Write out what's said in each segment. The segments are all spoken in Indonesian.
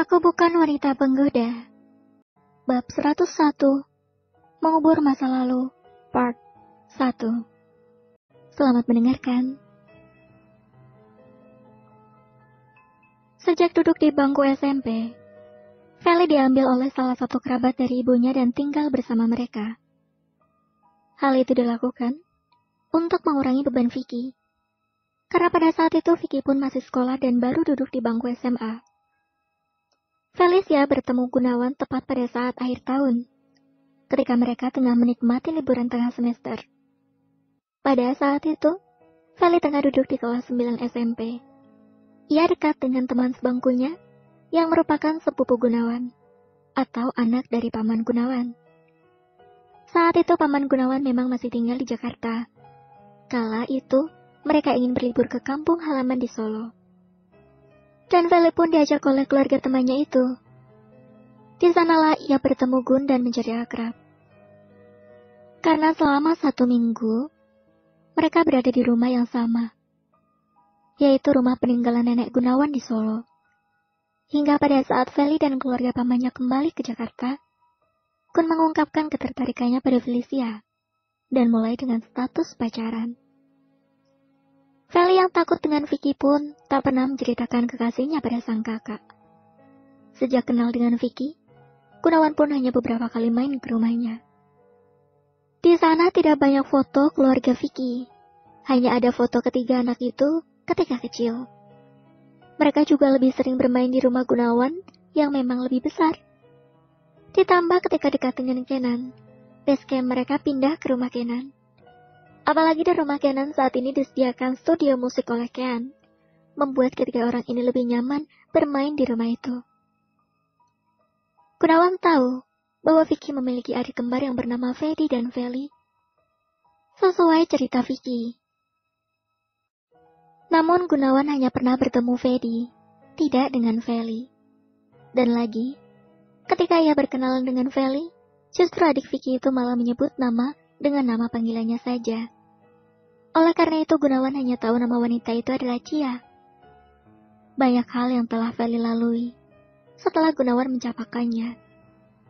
Aku bukan wanita penggoda. Bab 101. Mengubur masa lalu, Part 1. Selamat mendengarkan. Sejak duduk di bangku SMP, Feli diambil oleh salah satu kerabat dari ibunya dan tinggal bersama mereka. Hal itu dilakukan untuk mengurangi beban Vicky, karena pada saat itu Vicky pun masih sekolah dan baru duduk di bangku SMA. Felicia bertemu Gunawan tepat pada saat akhir tahun, ketika mereka tengah menikmati liburan tengah semester. Pada saat itu, Feli tengah duduk di kelas 9 SMP. Ia dekat dengan teman sebangkunya, yang merupakan sepupu Gunawan, atau anak dari Paman Gunawan. Saat itu Paman Gunawan memang masih tinggal di Jakarta. Kala itu, mereka ingin berlibur ke kampung halaman di Solo. Dan Feli pun diajak oleh keluarga temannya itu. Di sanalah ia bertemu Gun dan menjadi akrab. Karena selama 1 minggu, mereka berada di rumah yang sama, yaitu rumah peninggalan nenek Gunawan di Solo. Hingga pada saat Feli dan keluarga pamannya kembali ke Jakarta, Gun mengungkapkan ketertarikannya pada Felicia, dan mulai dengan status pacaran. Feli yang takut dengan Vicky pun tak pernah menceritakan kekasihnya pada sang kakak. Sejak kenal dengan Vicky, Gunawan pun hanya beberapa kali main ke rumahnya. Di sana tidak banyak foto keluarga Vicky, hanya ada foto ketiga anak itu ketika kecil. Mereka juga lebih sering bermain di rumah Gunawan yang memang lebih besar. Ditambah ketika dekat dengan Kenan, basecamp mereka pindah ke rumah Kenan. Apalagi di rumah Kenan saat ini disediakan studio musik oleh Kean, membuat ketiga orang ini lebih nyaman bermain di rumah itu. Gunawan tahu bahwa Vicky memiliki adik kembar yang bernama Fedi dan Feli, sesuai cerita Vicky. Namun Gunawan hanya pernah bertemu Fedi, tidak dengan Feli. Dan lagi, ketika ia berkenalan dengan Feli, justru adik Vicky itu malah menyebut nama dengan nama panggilannya saja. Oleh karena itu Gunawan hanya tahu nama wanita itu adalah Cia. Banyak hal yang telah Feli lalui setelah Gunawan mencapakannya.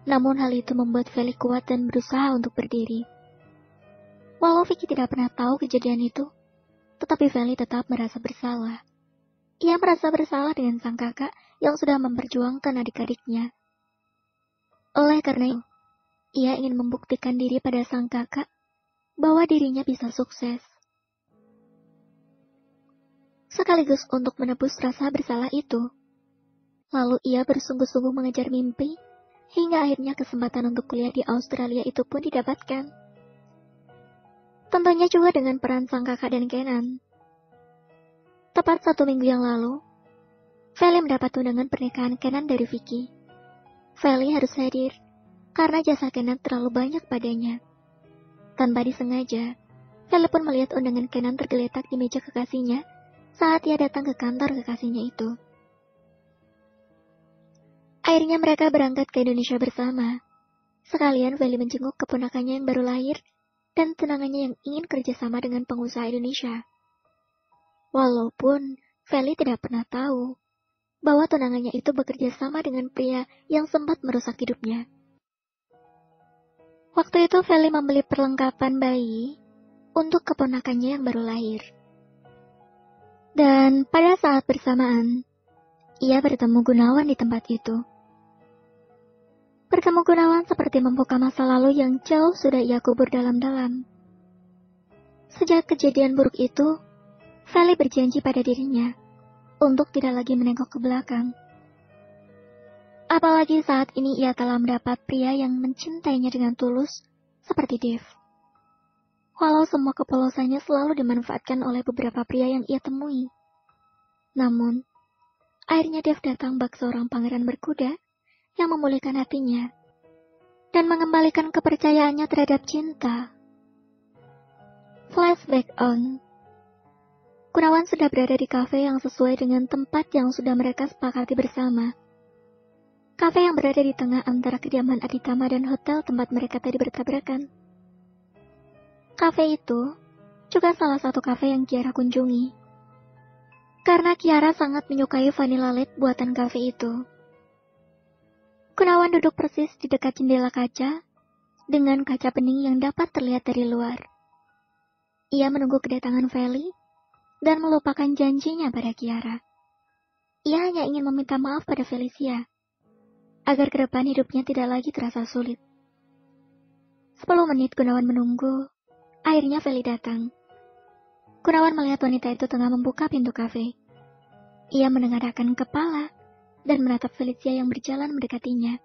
Namun hal itu membuat Feli kuat dan berusaha untuk berdiri. Walau Vicky tidak pernah tahu kejadian itu, tetapi Feli tetap merasa bersalah. Ia merasa bersalah dengan sang kakak yang sudah memperjuangkan adik-adiknya. Oleh karena itu, ia ingin membuktikan diri pada sang kakak bahwa dirinya bisa sukses. Sekaligus untuk menebus rasa bersalah itu. Lalu ia bersungguh-sungguh mengejar mimpi, hingga akhirnya kesempatan untuk kuliah di Australia itu pun didapatkan. Tentunya juga dengan peran sang kakak dan Kenan. Tepat 1 minggu yang lalu, Feli mendapat undangan pernikahan Kenan dari Vicky. Feli harus hadir, karena jasa Kenan terlalu banyak padanya. Tanpa disengaja, Feli pun melihat undangan Kenan tergeletak di meja kekasihnya, saat ia datang ke kantor kekasihnya itu. Akhirnya mereka berangkat ke Indonesia bersama. Sekalian Feli menjenguk keponakannya yang baru lahir dan tunangannya yang ingin kerjasama dengan pengusaha Indonesia. Walaupun Feli tidak pernah tahu bahwa tunangannya itu bekerja sama dengan pria yang sempat merusak hidupnya. Waktu itu Feli membeli perlengkapan bayi untuk keponakannya yang baru lahir. Dan pada saat bersamaan, ia bertemu Gunawan di tempat itu. Bertemu Gunawan seperti membuka masa lalu yang jauh sudah ia kubur dalam-dalam. Sejak kejadian buruk itu, Feli berjanji pada dirinya untuk tidak lagi menengok ke belakang. Apalagi saat ini ia telah mendapat pria yang mencintainya dengan tulus seperti Dave. Walau semua kepolosannya selalu dimanfaatkan oleh beberapa pria yang ia temui. Namun, akhirnya Dave datang bak seorang pangeran berkuda yang memulihkan hatinya dan mengembalikan kepercayaannya terhadap cinta. Flashback on. Gunawan sudah berada di kafe yang sesuai dengan tempat yang sudah mereka sepakati bersama. Kafe yang berada di tengah antara kediaman Aditama dan hotel tempat mereka tadi bertabrakan. Kafe itu juga salah satu kafe yang Kiara kunjungi. Karena Kiara sangat menyukai vanilla latte buatan kafe itu. Gunawan duduk persis di dekat jendela kaca, dengan kaca bening yang dapat terlihat dari luar. Ia menunggu kedatangan Feli, dan melupakan janjinya pada Kiara. Ia hanya ingin meminta maaf pada Felicia, agar ke depan hidupnya tidak lagi terasa sulit. 10 menit Gunawan menunggu, akhirnya Feli datang. Gunawan melihat wanita itu tengah membuka pintu kafe. Ia menengadahkan kepala, dan menatap Felicia yang berjalan mendekatinya.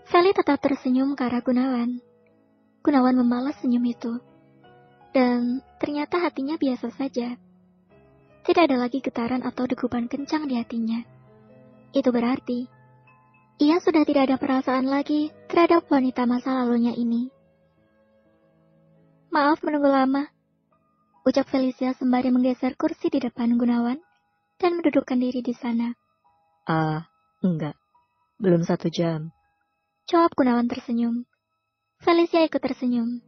Feli tetap tersenyum ke arah Gunawan. Gunawan membalas senyum itu. Dan ternyata hatinya biasa saja. Tidak ada lagi getaran atau degupan kencang di hatinya. Itu berarti, ia sudah tidak ada perasaan lagi terhadap wanita masa lalunya ini. Maaf menunggu lama, ucap Felicia sembari menggeser kursi di depan Gunawan, dan mendudukkan diri di sana. Enggak. Belum 1 jam. Jawab Gunawan tersenyum. Felicia ikut tersenyum.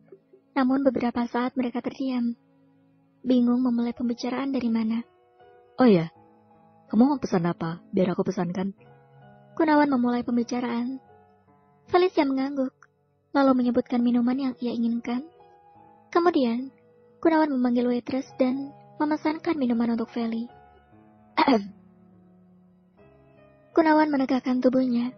Namun beberapa saat mereka terdiam. Bingung memulai pembicaraan dari mana. Oh ya, kamu mau pesan apa? Biar aku pesankan. Gunawan memulai pembicaraan. Felicia mengangguk, lalu menyebutkan minuman yang ia inginkan. Kemudian, Gunawan memanggil waitress dan memesankan minuman untuk Feli. Gunawan menegakkan tubuhnya.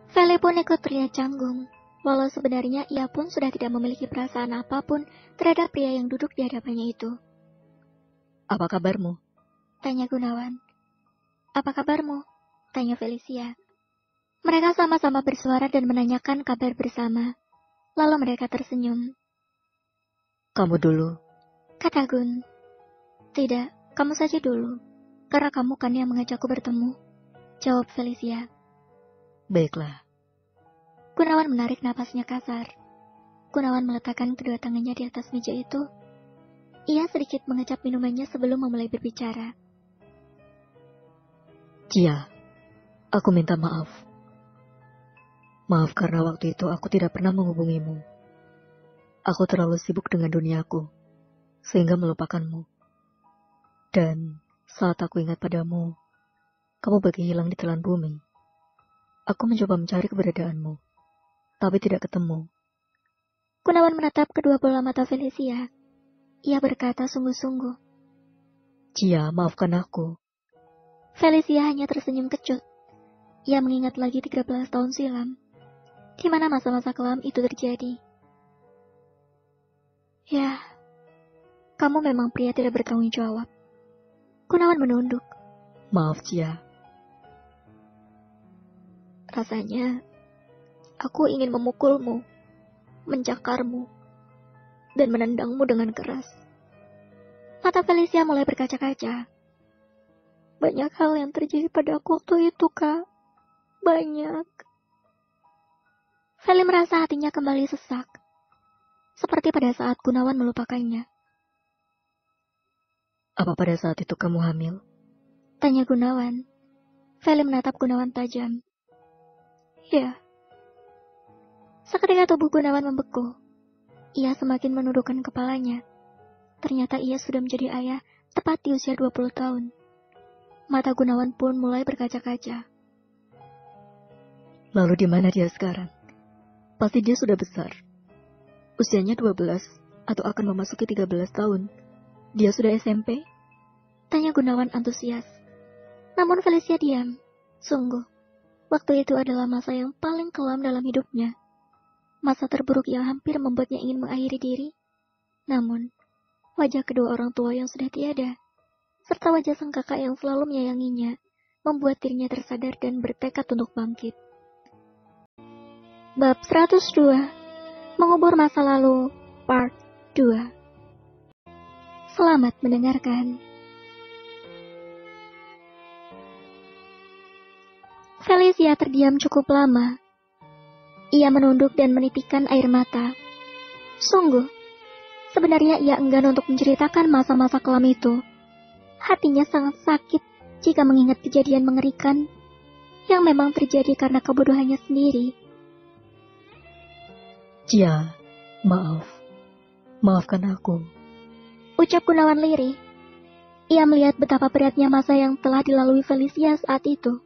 Feli pun ikut terlihat canggung, walau sebenarnya ia pun sudah tidak memiliki perasaan apapun terhadap pria yang duduk di hadapannya itu. Apa kabarmu? Tanya Gunawan. Apa kabarmu? Tanya Felicia. Mereka sama-sama bersuara dan menanyakan kabar bersama. Lalu mereka tersenyum. Kamu dulu, Kata Gun. Tidak, kamu saja dulu. Karena kamu kan yang mengajakku bertemu. Jawab Felicia. Baiklah. Gunawan menarik napasnya kasar. Gunawan meletakkan kedua tangannya di atas meja itu. Ia sedikit mengecap minumannya sebelum memulai berbicara. Cia, aku minta maaf. Maaf karena waktu itu aku tidak pernah menghubungimu. Aku terlalu sibuk dengan duniaku, sehingga melupakanmu. Dan saat aku ingat padamu, kamu bagai hilang di telan bumi. Aku mencoba mencari keberadaanmu, tapi tidak ketemu. Gunawan menatap kedua bola mata Felicia. Ia berkata sungguh-sungguh. Cia, maafkan aku. Felicia hanya tersenyum kecut. Ia mengingat lagi 13 tahun silam, di mana masa-masa kelam itu terjadi. Ya, kamu memang pria tidak bertanggung jawab. Gunawan menunduk. Maaf, Cia. Rasanya, aku ingin memukulmu, mencakarmu, dan menendangmu dengan keras. Mata Felicia mulai berkaca-kaca. Banyak hal yang terjadi pada aku waktu itu, Kak. Banyak. Feli merasa hatinya kembali sesak. Seperti pada saat Gunawan melupakannya. Apa pada saat itu kamu hamil? Tanya Gunawan. Feli menatap Gunawan tajam. Ya. Seketika tubuh Gunawan membeku. Ia semakin menundukkan kepalanya. Ternyata ia sudah menjadi ayah tepat di usia 20 tahun. Mata Gunawan pun mulai berkaca-kaca. Lalu di mana dia sekarang? Pasti dia sudah besar. Usianya 12 atau akan memasuki 13 tahun. Dia sudah SMP? Tanya Gunawan antusias. Namun Felicia diam. Sungguh, waktu itu adalah masa yang paling kelam dalam hidupnya. Masa terburuk yang hampir membuatnya ingin mengakhiri diri. Namun, wajah kedua orang tua yang sudah tiada, serta wajah sang kakak yang selalu menyayanginya, membuat dirinya tersadar dan bertekad untuk bangkit. Bab 102, Mengubur Masa Lalu, Part 2. Selamat mendengarkan. Felicia terdiam cukup lama. Ia menunduk dan menitikkan air mata. Sungguh, sebenarnya ia enggan untuk menceritakan masa-masa kelam itu. Hatinya sangat sakit jika mengingat kejadian mengerikan yang memang terjadi karena kebodohannya sendiri. Cia, maaf. Maafkan aku. Ucap Gunawan lirih. Ia melihat betapa beratnya masa yang telah dilalui Felicia saat itu.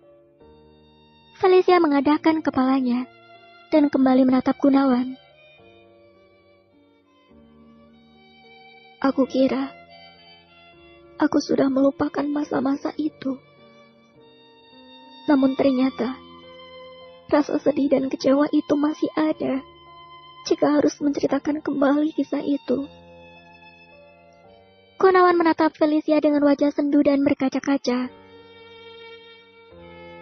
Felicia mengadahkan kepalanya dan kembali menatap Gunawan. Aku kira aku sudah melupakan masa-masa itu. Namun ternyata rasa sedih dan kecewa itu masih ada jika harus menceritakan kembali kisah itu. Gunawan menatap Felicia dengan wajah sendu dan berkaca-kaca.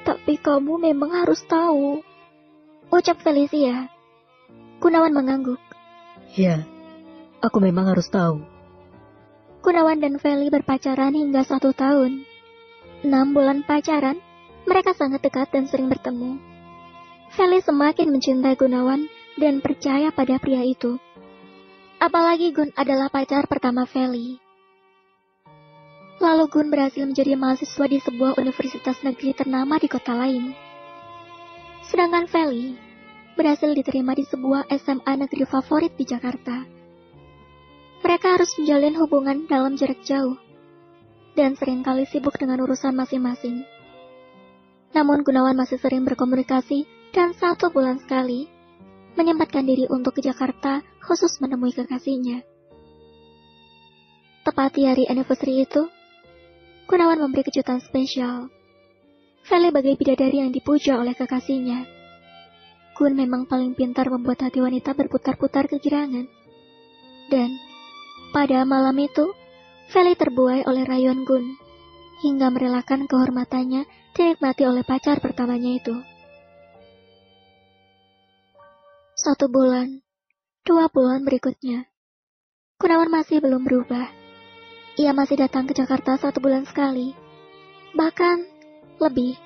Tapi kamu memang harus tahu, ucap Felicia. Gunawan mengangguk. Ya, aku memang harus tahu. Gunawan dan Feli berpacaran hingga 1 tahun. 6 bulan pacaran, mereka sangat dekat dan sering bertemu. Feli semakin mencintai Gunawan dan percaya pada pria itu. Apalagi Gun adalah pacar pertama Feli. Lalu Gun berhasil menjadi mahasiswa di sebuah universitas negeri ternama di kota lain. Sedangkan Feli berhasil diterima di sebuah SMA negeri favorit di Jakarta. Mereka harus menjalin hubungan dalam jarak jauh dan seringkali sibuk dengan urusan masing-masing. Namun Gunawan masih sering berkomunikasi dan 1 bulan sekali menyempatkan diri untuk ke Jakarta khusus menemui kekasihnya. Tepat di hari anniversary itu, Gunawan memberi kejutan spesial. Feli bagai bidadari yang dipuja oleh kekasihnya. Gun memang paling pintar membuat hati wanita berputar-putar kegirangan. Dan pada malam itu, Feli terbuai oleh rayuan Gun, hingga merelakan kehormatannya dinikmati oleh pacar pertamanya itu. 1 bulan, 2 bulan berikutnya, Gunawan masih belum berubah. Ia masih datang ke Jakarta 1 bulan sekali, bahkan lebih,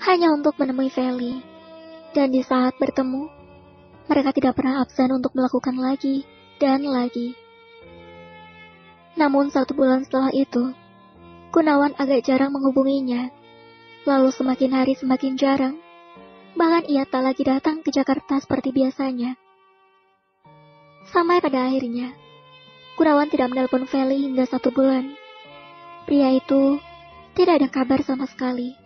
hanya untuk menemui Feli. Dan di saat bertemu, mereka tidak pernah absen untuk melakukan lagi dan lagi. Namun 1 bulan setelah itu, Gunawan agak jarang menghubunginya. Lalu semakin hari semakin jarang. Bahkan ia tak lagi datang ke Jakarta seperti biasanya. Sampai pada akhirnya, Gunawan tidak menelpon Feli hingga 1 bulan. Pria itu tidak ada kabar sama sekali.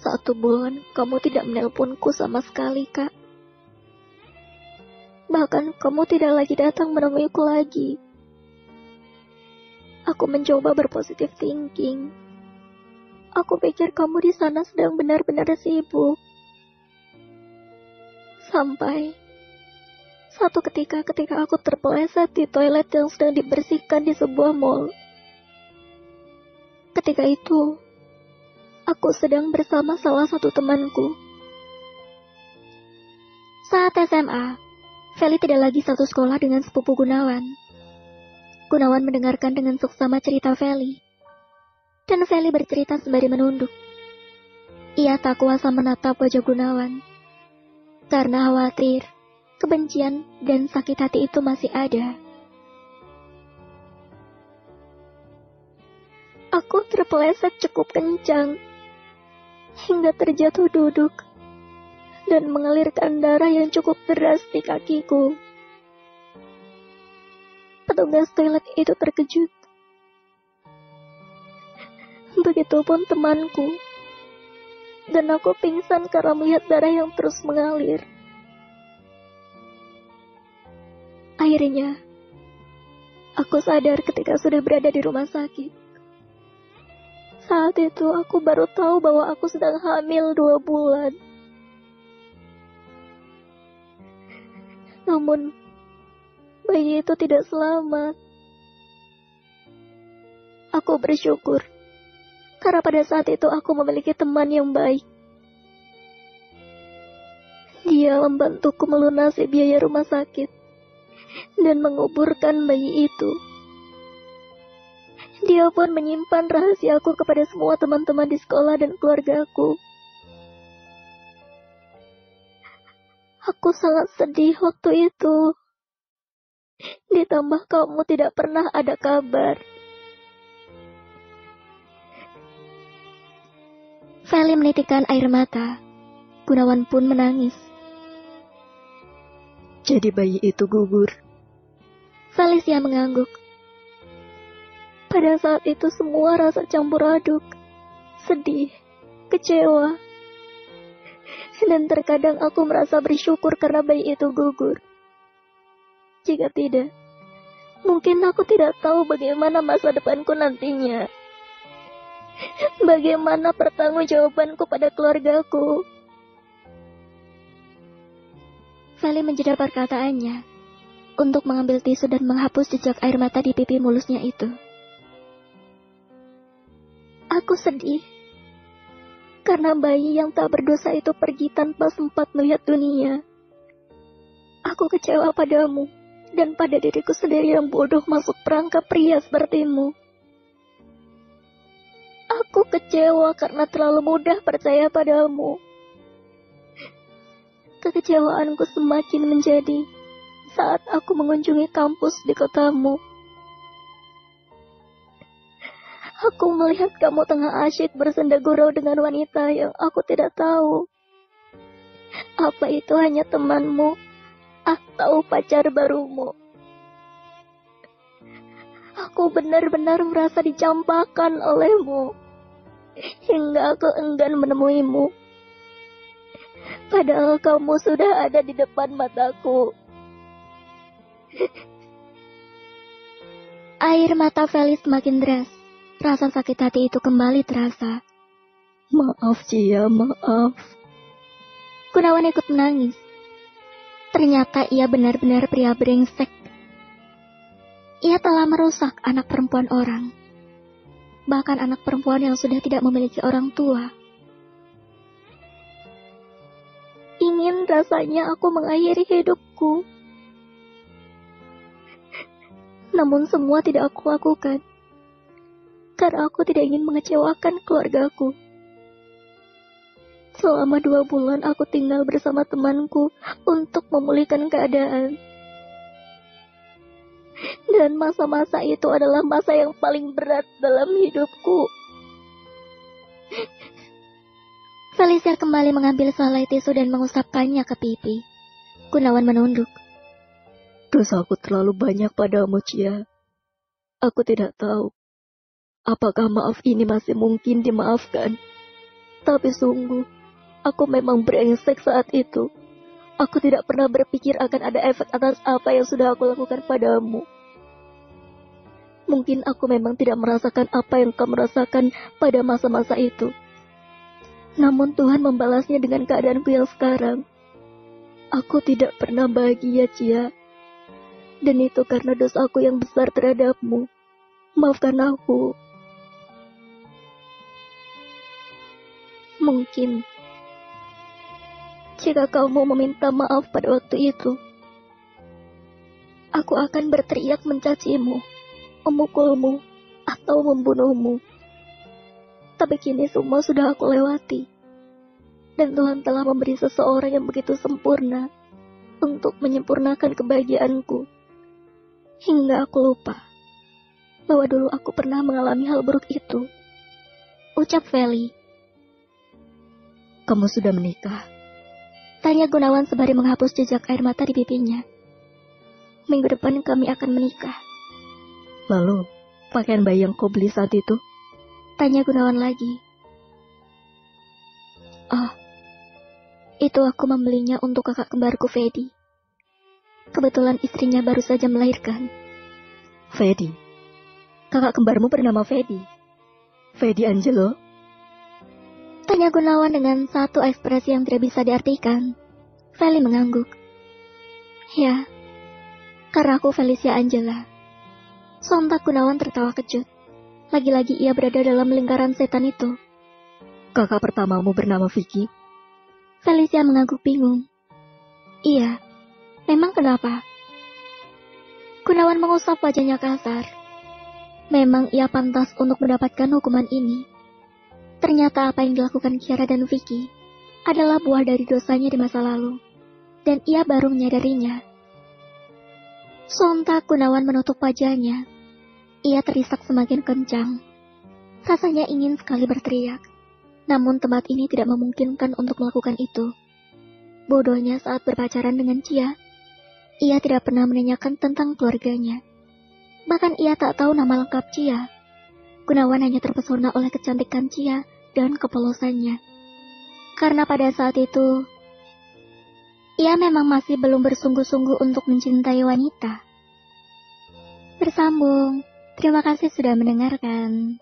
1 bulan kamu tidak menelponku sama sekali, Kak. Bahkan kamu tidak lagi datang menemuiku lagi. Aku mencoba berpositif thinking. Aku pikir kamu di sana sedang benar-benar sibuk. Sampai satu ketika aku terpeleset di toilet yang sedang dibersihkan di sebuah mall. Ketika itu, aku sedang bersama salah satu temanku. Saat SMA, Feli tidak lagi satu sekolah dengan sepupu Gunawan. Gunawan mendengarkan dengan seksama cerita Feli. Dan Feli bercerita sembari menunduk. Ia tak kuasa menatap wajah Gunawan. Karena khawatir, kebencian dan sakit hati itu masih ada. Aku terpeleset cukup kencang, hingga terjatuh duduk, dan mengalirkan darah yang cukup deras di kakiku. Petugas toilet itu terkejut. Begitupun temanku. Dan aku pingsan karena melihat darah yang terus mengalir. Akhirnya, aku sadar ketika sudah berada di rumah sakit. Saat itu aku baru tahu bahwa aku sedang hamil 2 bulan. Namun, bayi itu tidak selamat. Aku bersyukur, karena pada saat itu aku memiliki teman yang baik. Dia membantuku melunasi biaya rumah sakit dan menguburkan bayi itu. Dia pun menyimpan rahasiaku kepada semua teman-teman di sekolah dan keluargaku. Aku sangat sedih waktu itu. Ditambah kamu tidak pernah ada kabar. Feli menitikkan air mata. Gunawan pun menangis. Jadi bayi itu gugur. Felicia mengangguk. Pada saat itu semua rasa campur aduk. sedih, kecewa. Dan terkadang aku merasa bersyukur karena bayi itu gugur. Jika tidak, mungkin aku tidak tahu bagaimana masa depanku nantinya. Bagaimana pertanggungjawabanku pada keluargaku. Feli menjeda perkataannya untuk mengambil tisu dan menghapus jejak air mata di pipi mulusnya itu. Aku sedih karena bayi yang tak berdosa itu pergi tanpa sempat melihat dunia. Aku kecewa padamu dan pada diriku sendiri yang bodoh masuk perangkap pria sepertimu. Aku kecewa karena terlalu mudah percaya padamu. Kekecewaanku semakin menjadi saat aku mengunjungi kampus di kotamu. Aku melihat kamu tengah asyik bersenda gurau dengan wanita yang aku tidak tahu. Apa itu hanya temanmu atau pacar barumu? Aku benar-benar merasa dicampakkan olehmu, hingga aku enggan menemuimu. Padahal kamu sudah ada di depan mataku. Air mata Feli semakin deras. Rasa sakit hati itu kembali terasa. Maaf Cia, maaf. Gunawan ikut menangis. Ternyata ia benar-benar pria brengsek. Ia telah merusak anak perempuan orang. Bahkan anak perempuan yang sudah tidak memiliki orang tua. Ingin rasanya aku mengakhiri hidupku. Namun semua tidak aku lakukan. Karena aku tidak ingin mengecewakan keluargaku. Selama 2 bulan aku tinggal bersama temanku untuk memulihkan keadaan. Dan masa-masa itu adalah masa yang paling berat dalam hidupku. Felicia kembali mengambil selai tisu dan mengusapkannya ke pipi. Gunawan menunduk. Dosaku terlalu banyak padamu, Cia. Aku tidak tahu apakah maaf ini masih mungkin dimaafkan. Tapi sungguh, aku memang brengsek saat itu. Aku tidak pernah berpikir akan ada efek atas apa yang sudah aku lakukan padamu. Mungkin aku memang tidak merasakan apa yang kamu rasakan pada masa-masa itu. Namun Tuhan membalasnya dengan keadaanku yang sekarang. Aku tidak pernah bahagia, Cia. Dan itu karena dosaku yang besar terhadapmu. Maafkan aku. Mungkin jika kamu meminta maaf pada waktu itu, aku akan berteriak mencacimu, memukulmu, atau membunuhmu. Tapi kini semua sudah aku lewati. Dan Tuhan telah memberi seseorang yang begitu sempurna untuk menyempurnakan kebahagiaanku. Hingga aku lupa bahwa dulu aku pernah mengalami hal buruk itu. Ucap Feli. Kamu sudah menikah? Tanya Gunawan sembari menghapus jejak air mata di pipinya. Minggu depan kami akan menikah. Lalu, pakaian bayi yang kau beli saat itu? Tanya Gunawan lagi. Oh, itu aku membelinya untuk kakak kembarku Fedi. Kebetulan istrinya baru saja melahirkan. Fedi? Kakak kembarmu bernama Fedi? Fedi Angelo? Tanya Gunawan dengan satu ekspresi yang tidak bisa diartikan. Feli mengangguk. Ya, karena aku Felicia Angela. Sontak Gunawan tertawa kejut. Lagi-lagi ia berada dalam lingkaran setan itu. Kakak pertamamu bernama Vicky? Felicia mengangguk bingung. Iya, memang kenapa? Gunawan mengusap wajahnya kasar. Memang ia pantas untuk mendapatkan hukuman ini. Ternyata apa yang dilakukan Kiara dan Vicky adalah buah dari dosanya di masa lalu. Dan ia baru menyadarinya. Sontak Gunawan menutup wajahnya. Ia terisak semakin kencang. Rasanya ingin sekali berteriak. Namun tempat ini tidak memungkinkan untuk melakukan itu. Bodohnya saat berpacaran dengan Cia, ia tidak pernah menanyakan tentang keluarganya. Bahkan ia tak tahu nama lengkap Cia. Gunawan hanya terpesona oleh kecantikan Cia dan kepolosannya. Karena pada saat itu, ia memang masih belum bersungguh-sungguh untuk mencintai wanita. Bersambung. Terima kasih sudah mendengarkan.